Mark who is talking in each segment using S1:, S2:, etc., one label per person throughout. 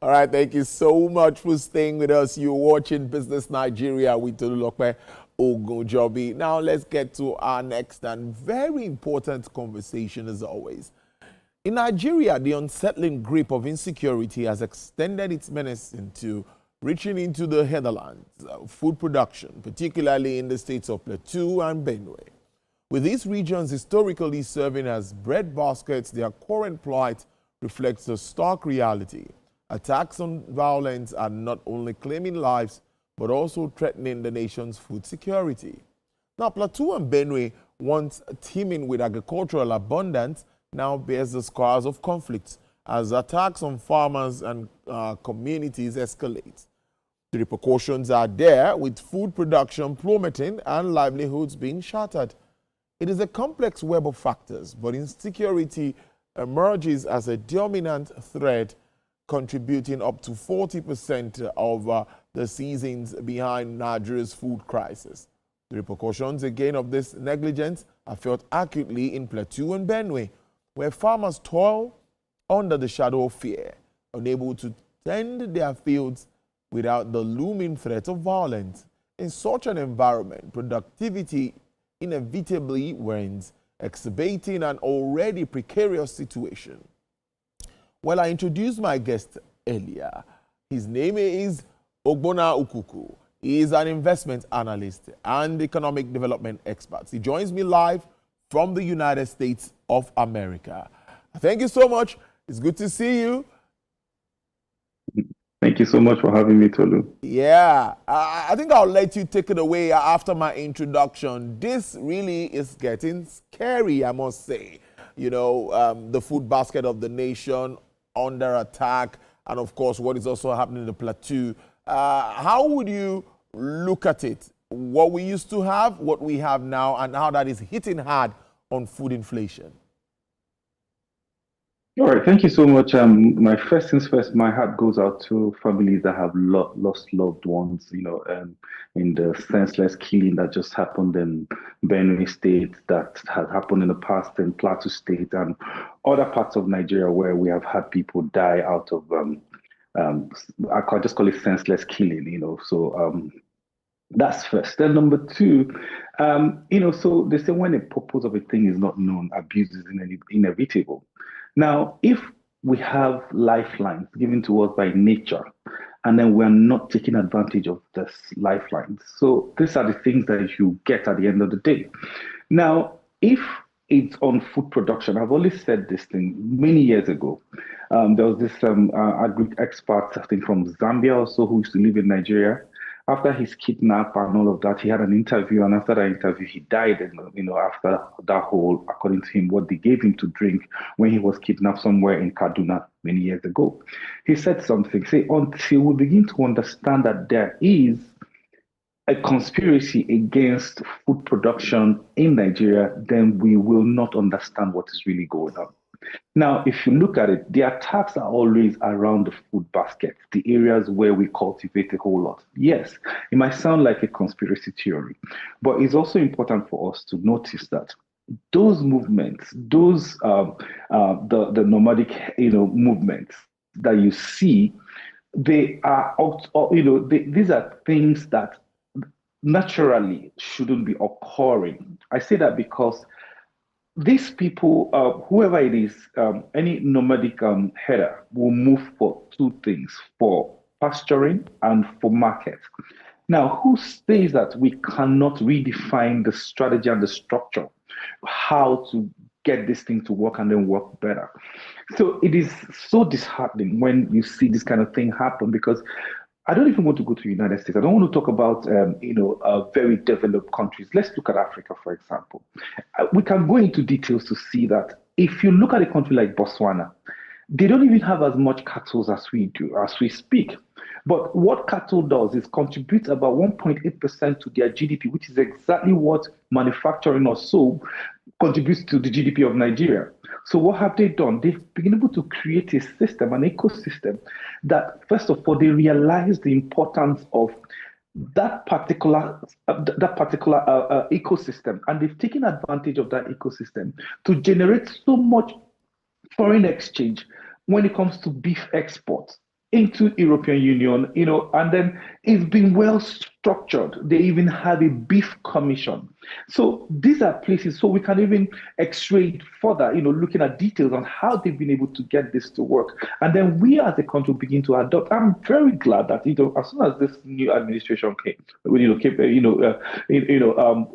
S1: All right, thank you so much for staying with us. You're watching Business Nigeria with Tolulope Ogunjobi. Now let's get to our next and very important conversation as always. In Nigeria, the unsettling grip of insecurity has extended its menace into reaching into the hinterlands, food production, particularly in the states of Plateau and Benue. With these regions historically serving as breadbaskets, their current plight reflects a stark reality. Attacks on violence are not only claiming lives, but also threatening the nation's food security. Now, Plateau and Benue, once teeming with agricultural abundance, now bears the scars of conflicts as attacks on farmers and communities escalate. The repercussions are there, with food production plummeting and livelihoods being shattered. It is a complex web of factors, but insecurity emerges as a dominant thread, contributing up to 40% of the seasons behind Nigeria's food crisis. The repercussions again of this negligence are felt acutely in Plateau and Benue, where farmers toil under the shadow of fear, unable to tend their fields without the looming threat of violence. In such an environment, productivity inevitably wanes, exacerbating an already precarious situation. Well, I introduced my guest earlier. His name is Ogbonna Ukuku. He is an investment analyst and economic development expert. He joins me live from the United States of America. Thank you so much. It's good to see you.
S2: Thank you so much for having me, Tolu.
S1: Yeah, I think I'll let you take it away after my introduction. This really is getting scary, I must say. You know, the food basket of the nation under attack, and of course, what is also happening in the plateau. How would you look at it? What we used to have, what we have now, and how that is hitting hard on food inflation?
S2: All right, thank you so much. My first things first, my heart goes out to families that have lost loved ones, in the senseless killing that just happened in Benue State, that has happened in the past in Plateau State and other parts of Nigeria where we have had people die out of, I can just call it senseless killing, So that's first. Then number two, so they say when the purpose of a thing is not known, abuse is inevitable. Now, if we have lifelines given to us by nature, and then we're not taking advantage of this lifelines, so these are the things that you get at the end of the day. Now, if it's on food production, I've always said this thing many years ago. There was this agri expert, I think from Zambia also, who used to live in Nigeria. After his kidnap and all of that, he had an interview, and after that interview, he died. And after that whole, according to him, what they gave him to drink when he was kidnapped somewhere in Kaduna many years ago, he said something. Say, until we begin to understand that there is a conspiracy against food production in Nigeria, then we will not understand what is really going on. Now, if you look at it, the attacks are always around the food basket, the areas where we cultivate a whole lot. Yes, it might sound like a conspiracy theory, but it's also important for us to notice that those movements, the nomadic, movements that you see, they are, these are things that naturally shouldn't be occurring. I say that because these people, whoever it is, any nomadic header will move for two things, for pasturing and for market. Now, who says that we cannot redefine the strategy and the structure, how to get this thing to work and then work better? So it is so disheartening when you see this kind of thing happen, because I don't even want to go to the United States. I don't want to talk about, very developed countries. Let's look at Africa, for example. We can go into details to see that if you look at a country like Botswana, they don't even have as much cattle as we do, as we speak. But what cattle does is contribute about 1.8% to their GDP, which is exactly what manufacturing or so contributes to the GDP of Nigeria. So what have they done? They've been able to create a system, an ecosystem that, first of all, they realize the importance of that particular ecosystem, and they've taken advantage of that ecosystem to generate so much foreign exchange when it comes to beef exports. into European Union, and then it's been well structured. They even have a beef commission. So these are places, so we can even x-ray it further, looking at details on how they've been able to get this to work. And then we as a country begin to adopt. I'm very glad that, as soon as this new administration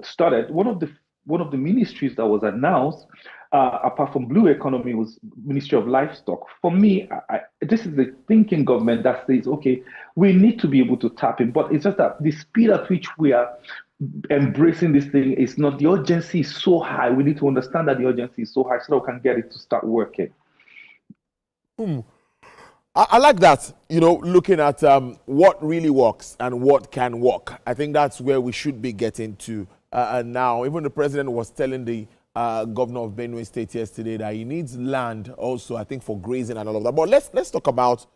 S2: started, one of the ministries that was announced, apart from blue economy, was Ministry of Livestock. For me, this is the thinking government that says, okay, we need to be able to tap in, but it's just that the speed at which we are embracing this thing is not, the urgency is so high. We need to understand that the urgency is so high so that we can get it to start working.
S1: I like that, looking at what really works and what can work. I think that's where we should be getting to now. Even the president was telling the governor of Benue State yesterday that he needs land also, I think, for grazing and all of that. But let's talk about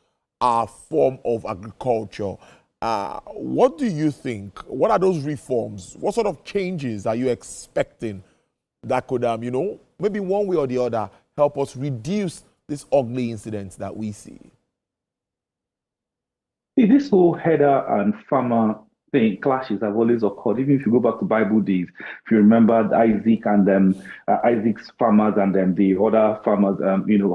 S1: our form of agriculture. What do you think? What are those reforms? What sort of changes are you expecting that could, maybe one way or the other, help us reduce this ugly incidents that we see?
S2: See, this whole header and farmer thing, clashes have always occurred. Even if you go back to Bible days, if you remember Isaac and Isaac's farmers and then the other farmers,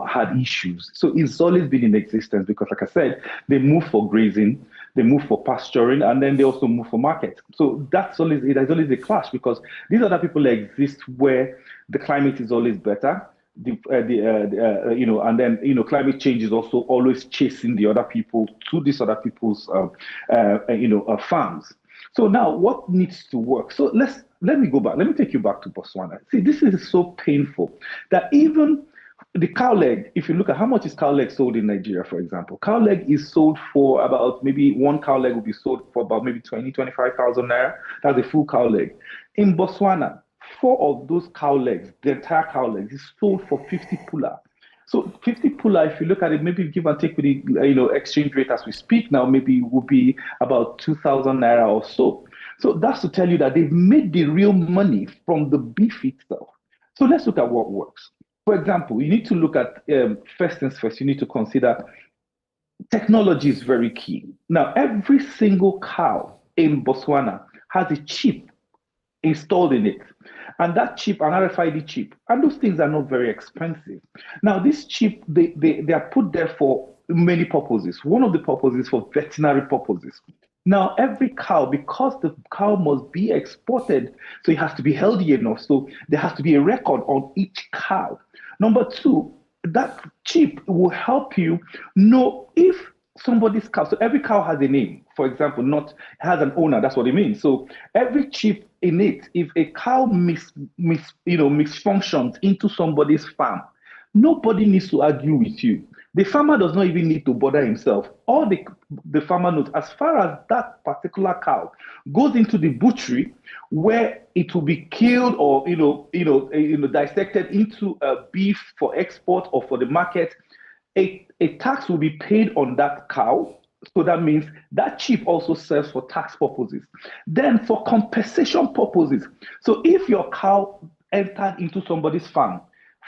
S2: had issues. So it's always been in existence because, like I said, they move for grazing, they move for pasturing, and then they also move for market. So there's always a clash because these other people exist where the climate is always better. And then climate change is also always chasing the other people to these other people's farms. So now what needs to work? So let me go back. Let me take you back to Botswana. See, this is so painful that even the cow leg, if you look at how much is cow leg sold in Nigeria, for example, cow leg is sold for about, maybe one cow leg will be sold for about maybe 25,000 naira. That's a full cow leg. In Botswana, 4 of those cow legs, the entire cow legs, is sold for 50 pula. So 50 pula, if you look at it, maybe give and take with the exchange rate as we speak now, maybe would be about 2,000 naira or so. So that's to tell you that they've made the real money from the beef itself. So let's look at what works. For example, you need to look at, first things first, you need to consider technology is very key. Now, every single cow in Botswana has a chip installed in it. And that chip, an RFID chip, and those things are not very expensive. Now, this chip, they are put there for many purposes. One of the purposes is for veterinary purposes. Now, every cow, because the cow must be exported, so it has to be healthy enough. So there has to be a record on each cow. Number 2, that chip will help you know if somebody's cow, so every cow has a name, for example, not has an owner, that's what it means. So every chip in it, if a cow misfunctions into somebody's farm, nobody needs to argue with you. The farmer does not even need to bother himself. All the farmer knows, as far as that particular cow goes into the butchery where it will be killed or dissected into beef for export or for the market, a tax will be paid on that cow. So that means that chip also serves for tax purposes. Then for compensation purposes, so if your cow entered into somebody's farm,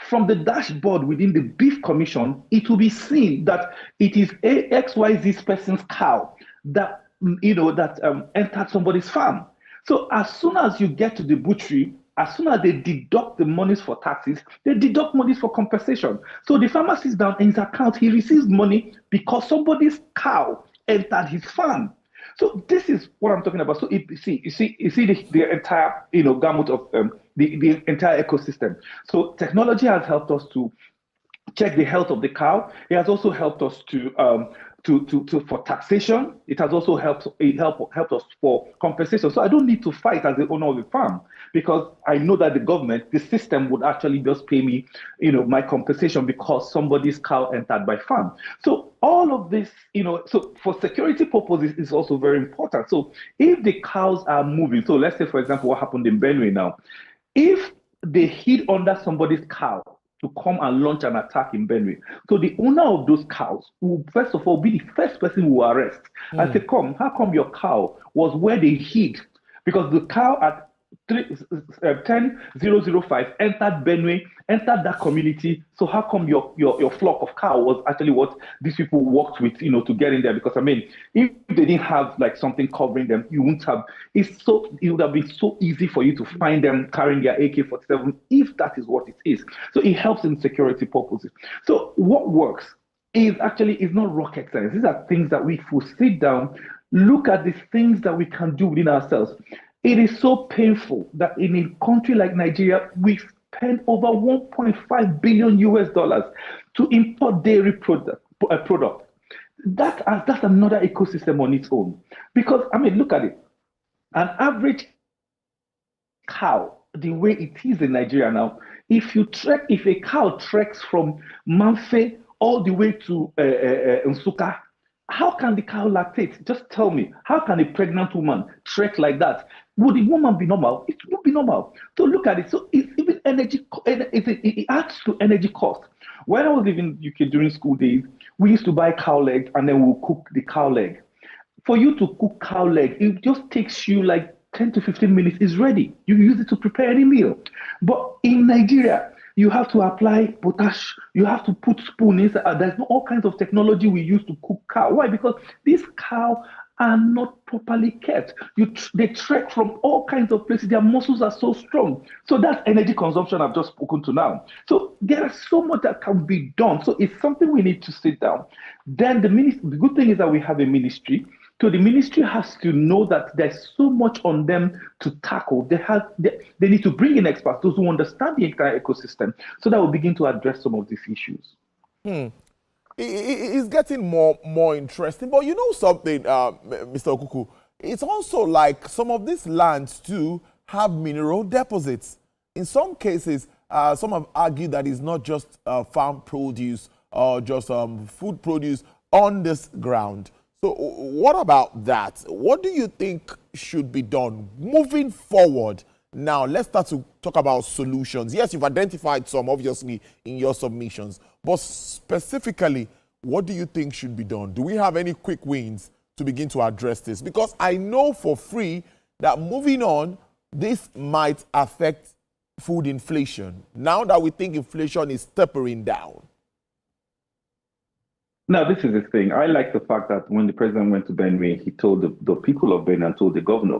S2: from the dashboard within the beef commission, it will be seen that it is XYZ person's cow that entered somebody's farm. So as soon as you get to the butchery, as soon as they deduct the monies for taxes, they deduct monies for compensation. So the farmer sits down in his account, he receives money because somebody's cow entered his farm. So this is what I'm talking about. So you see the entire gamut of the entire ecosystem. So technology has helped us to check the health of the cow. It has also helped us for taxation. It has also helped us for compensation. So I don't need to fight as the owner of the farm because I know that the system would actually just pay me, my compensation because somebody's cow entered my farm. So all of this, so for security purposes is also very important. So if the cows are moving, so let's say, for example, what happened in Benue now, if they hid under somebody's cow to come and launch an attack in Benue. So the owner of those cows will, first of all, be the first person who will arrest and say, how come your cow was where they hid? Because the cow at 10005 entered Benue, entered that community. So how come your flock of cow was actually what these people worked with, to get in there? Because I mean, if they didn't have like something covering them, you wouldn't have. It would have been so easy for you to find them carrying their AK-47 if that is what it is. So it helps in security purposes. So what works is not rocket science. These are things that we will sit down, look at the things that we can do within ourselves. It is so painful that in a country like Nigeria, we spend over 1.5 billion US dollars to import dairy product. That's another ecosystem on its own. Because I mean, look at it. An average cow, the way it is in Nigeria now, if a cow treks from Manfe all the way to Nsukka, how can the cow lactate? Just tell me, how can a pregnant woman trek like that? Would the woman be normal? It won't be normal. So look at it. So it's even energy. It adds to energy cost. When I was living in UK during school days, we used to buy cow leg and then we'll cook the cow leg. For you to cook cow leg, it just takes you like 10 to 15 minutes. It's ready. You use it to prepare any meal. But in Nigeria, you have to apply potash. You have to put spoon inside. There's all kinds of technology we use to cook cow. Why? Because these cow are not properly kept. They trek from all kinds of places. Their muscles are so strong. So that's energy consumption I've just spoken to now. So there's so much that can be done. So it's something we need to sit down. Then the good thing is that we have a ministry. So the ministry has to know that there's so much on them to tackle. They need to bring in experts, those who understand the entire ecosystem, so that we'll begin to address some of these issues.
S1: It's getting more interesting. But you know something, Mr. Okuku, it's also like some of these lands too have mineral deposits. In some cases, some have argued that it's not just farm produce or just food produce on this ground. So what about that? What do you think should be done moving forward? Now, let's start to talk about solutions. Yes, you've identified some, obviously, in your submissions. But specifically, what do you think should be done? Do we have any quick wins to begin to address this? Because I know for free that moving on, this might affect food inflation. Now that we think inflation is tapering down.
S2: Now, this is the thing. I like the fact that when the president went to Benue, he told the people of Benue and told the governor,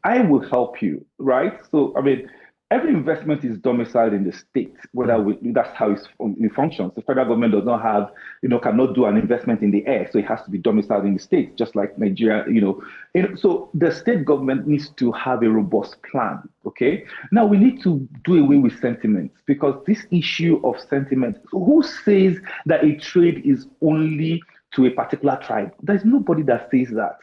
S2: I will help you, right? So, I mean, every investment is domiciled in the state, that's how it functions. The federal government does not have, cannot do an investment in the air, so it has to be domiciled in the state, just like Nigeria, So the state government needs to have a robust plan, okay? Now we need to do away with sentiments, because this issue of sentiment, who says that a trade is only to a particular tribe? There's nobody that says that.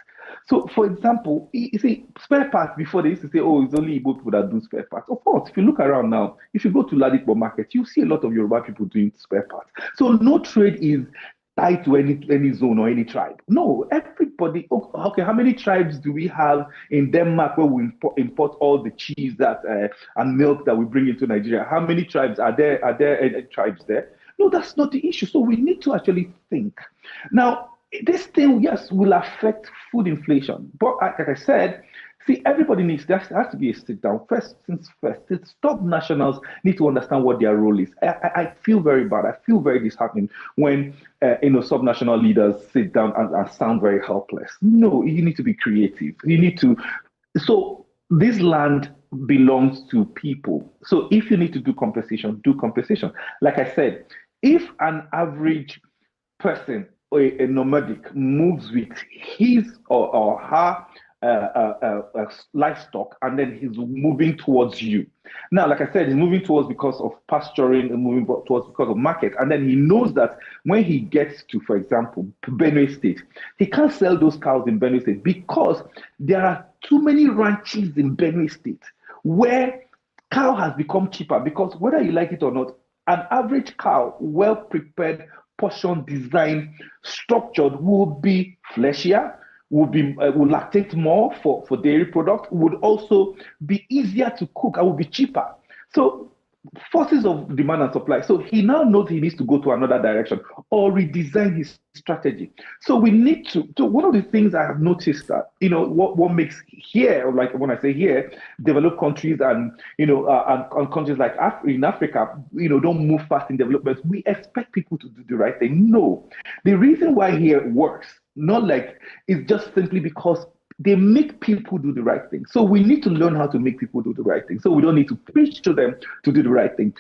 S2: So, for example, you see, spare parts, before they used to say, oh, it's only Igbo people that do spare parts. Of course, if you look around now, if you go to Ladipo market, you see a lot of Yoruba people doing spare parts. So no trade is tied to any zone or any tribe. No, everybody, okay, how many tribes do we have in Denmark where we import all the cheese and milk that we bring into Nigeria? How many tribes are there? Are there any tribes there? No, that's not the issue. So we need to actually think. Now, this thing, yes, will affect food inflation. But like I said, see, everybody there has to be a sit down. First things first, the top nationals need to understand what their role is. I feel very bad. I feel very disheartened when sub-national leaders sit down and sound very helpless. No, you need to be creative. So this land belongs to people. So if you need to do compensation, do compensation. Like I said, if an average person, a nomadic, moves with his or her livestock, and then he's moving towards you. Now, like I said, he's moving towards because of pasturing and moving towards because of market. And then he knows that when he gets to, for example, Benue State, he can't sell those cows in Benue State because there are too many ranches in Benue State where cow has become cheaper, because whether you like it or not, an average cow, well prepared, portion design, structured, will be fleshier, will lactate more for dairy product, would also be easier to cook and will be cheaper. So forces of demand and supply. So he now knows he needs to go to another direction or redesign his strategy. So we need to. So one of the things I have noticed that what makes here, like when I say here, developed countries and and countries like in Africa, don't move fast in development. We expect people to do the right thing. No, the reason why here works, not like it's just simply because they make people do the right thing. So we need to learn how to make people do the right thing. So we don't need to preach to them to do the right thing.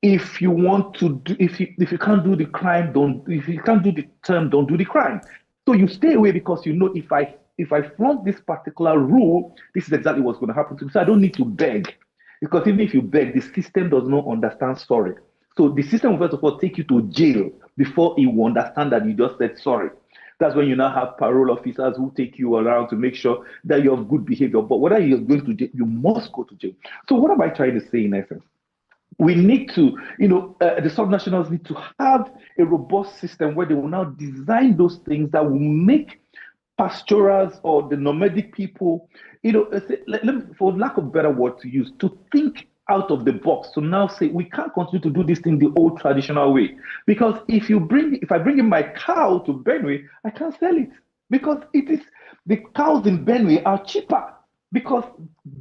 S2: If you want to do, if you can't do the crime, don't. If you can't do the term, don't do the crime. So you stay away because if I flaunt this particular rule, this is exactly what's going to happen to me. So I don't need to beg, because even if you beg, the system does not understand sorry. So the system will first of all take you to jail before it will understand that you just said sorry. That's when you now have parole officers who take you around to make sure that you have good behavior. But whether you're going to jail, you must go to jail. So what am I trying to say in essence? We need to, the subnationals need to have a robust system where they will now design those things that will make pastorals or the nomadic people, for lack of a better word to use, to think out of the box, to now say we can't continue to do this thing the old traditional way. Because if I bring in my cow to Benue, I can't sell it, because the cows in Benue are cheaper, because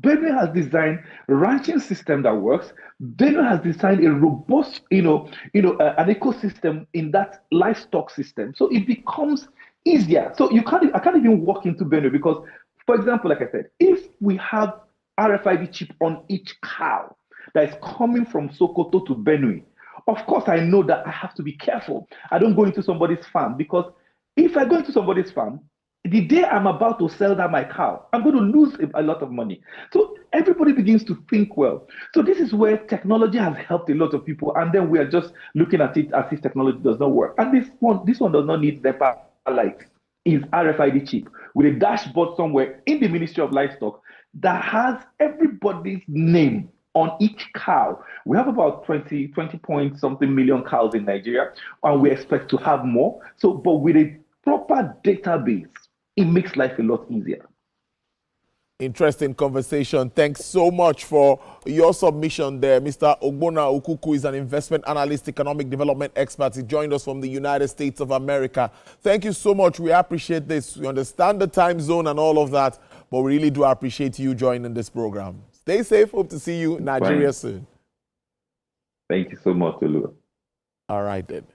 S2: Benue has designed a ranching system that works. Benue has designed a robust, an ecosystem in that livestock system. So it becomes easier. So I can't even walk into Benue because, for example, like I said, if we have RFID chip on each cow that is coming from Sokoto to Benue, of course I know that I have to be careful. I don't go into somebody's farm, because if I go into somebody's farm, the day I'm about to sell that my cow, I'm going to lose a lot of money. So everybody begins to think well. So this is where technology has helped a lot of people, and then we are just looking at it as if technology does not work. And this one does not need NEPA light. Is RFID chip with a dashboard somewhere in the Ministry of Livestock that has everybody's name on each cow. We have about 20 point something million cows in Nigeria, and we expect to have more. So, but with a proper database, it makes life a lot easier.
S1: Interesting conversation. Thanks so much for your submission there. Mr. Ogbonna Okuku is an investment analyst, economic development expert. He joined us from the United States of America. Thank you so much. We appreciate this. We understand the time zone and all of that, but we really do appreciate you joining this program. Stay safe. Hope to see you in Nigeria soon.
S2: Thank you so much, Olu.
S1: All right, then.